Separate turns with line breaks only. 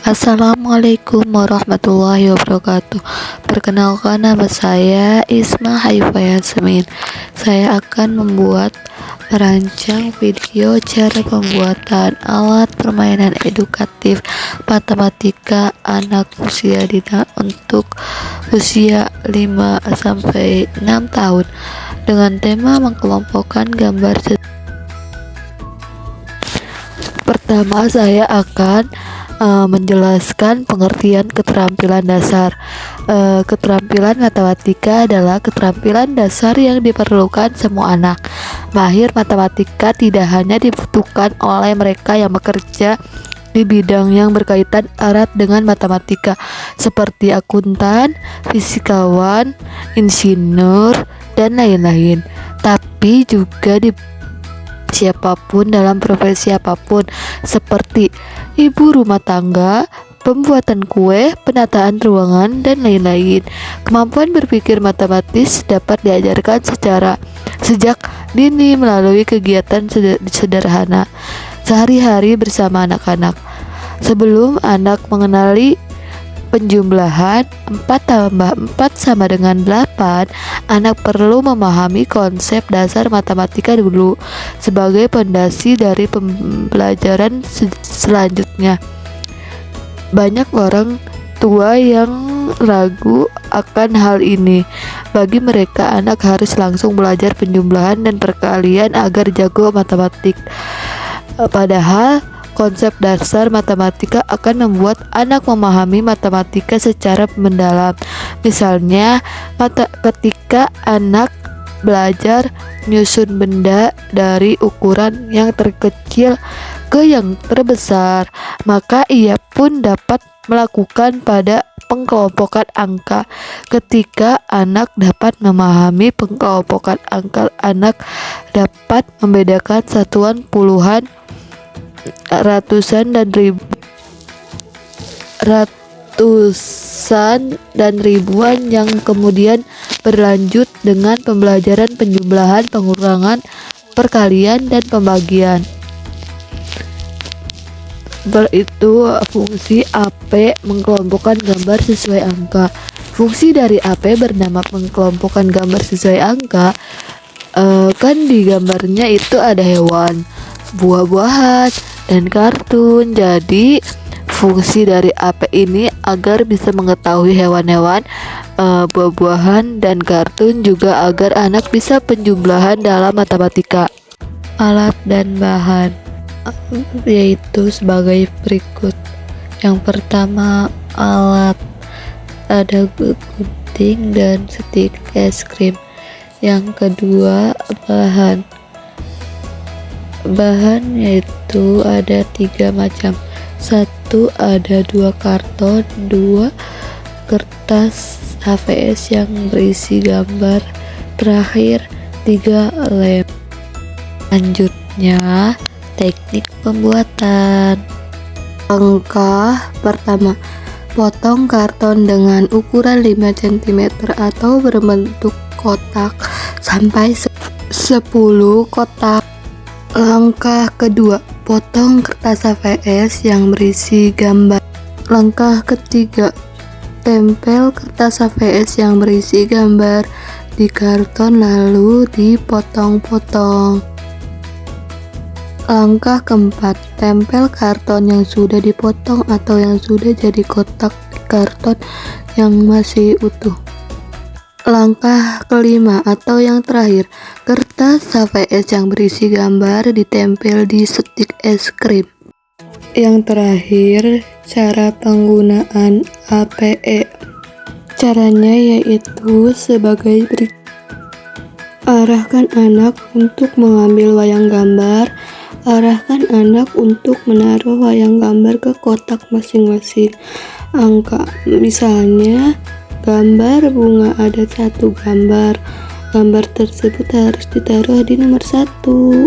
Assalamualaikum warahmatullahi wabarakatuh. Perkenalkan, nama saya Isma Haifa Yasmin. Saya akan merancang video cara pembuatan alat permainan edukatif matematika anak usia dini untuk usia 5-6 tahun dengan tema mengkelompokkan gambar. Pertama, saya akan menjelaskan pengertian keterampilan dasar. Keterampilan matematika adalah keterampilan dasar yang diperlukan semua anak. Mahir matematika tidak hanya dibutuhkan oleh mereka yang bekerja di bidang yang berkaitan erat dengan matematika seperti akuntan, fisikawan, insinyur, dan lain-lain, tapi juga siapapun dalam profesi apapun seperti ibu rumah tangga, pembuatan kue, penataan ruangan, dan lain-lain. Kemampuan berpikir matematis dapat diajarkan sejak dini melalui kegiatan sederhana sehari-hari bersama anak-anak. Sebelum anak mengenali penjumlahan 4 tambah 4 sama dengan 8, anak perlu memahami konsep dasar matematika dulu sebagai pondasi dari pembelajaran selanjutnya. Banyak orang tua yang ragu akan hal ini. Bagi mereka, anak harus langsung belajar penjumlahan dan perkalian agar jago matematik. Padahal konsep dasar matematika akan membuat anak memahami matematika secara mendalam. Misalnya, ketika anak belajar nyusun benda dari ukuran yang terkecil ke yang terbesar, maka ia pun dapat melakukan pada pengkelompokan angka. Ketika anak dapat memahami pengkelompokan angka, anak dapat membedakan satuan puluhan, ratusan dan ribuan yang kemudian berlanjut dengan pembelajaran penjumlahan, pengurangan, perkalian, dan pembagian. Itu fungsi AP mengkelompokkan gambar sesuai angka. Fungsi dari AP bernama mengkelompokkan gambar sesuai angka. Kan di gambarnya itu ada hewan, buah-buahan, dan kartun. Jadi fungsi dari AP ini agar bisa mengetahui hewan-hewan, buah-buahan, dan kartun, juga agar anak bisa penjumlahan dalam matematika. Alat dan bahan yaitu sebagai berikut. Yang pertama, alat, ada gunting dan stik es krim. Yang kedua, bahan yaitu ada 3 macam. 1, ada 2 karton, 2 kertas HVS yang berisi gambar, terakhir 3 lem. Lanjutnya, teknik pembuatan. Langkah pertama, potong karton dengan ukuran 5 cm atau berbentuk kotak sampai 10 kotak. Langkah kedua, potong kertas HVS yang berisi gambar. Langkah ketiga, tempel kertas HVS yang berisi gambar di karton lalu dipotong-potong. Langkah keempat, tempel karton yang sudah dipotong atau yang sudah jadi kotak di karton yang masih utuh. Langkah kelima atau yang terakhir, kertas HVS yang berisi gambar ditempel di stik es krim. Yang terakhir, cara penggunaan APE. Caranya yaitu sebagai berikut. Arahkan anak untuk mengambil wayang gambar. Arahkan anak untuk menaruh wayang gambar ke kotak masing-masing angka. Misalnya, gambar bunga ada 1 gambar. Gambar tersebut harus ditaruh di nomor 1.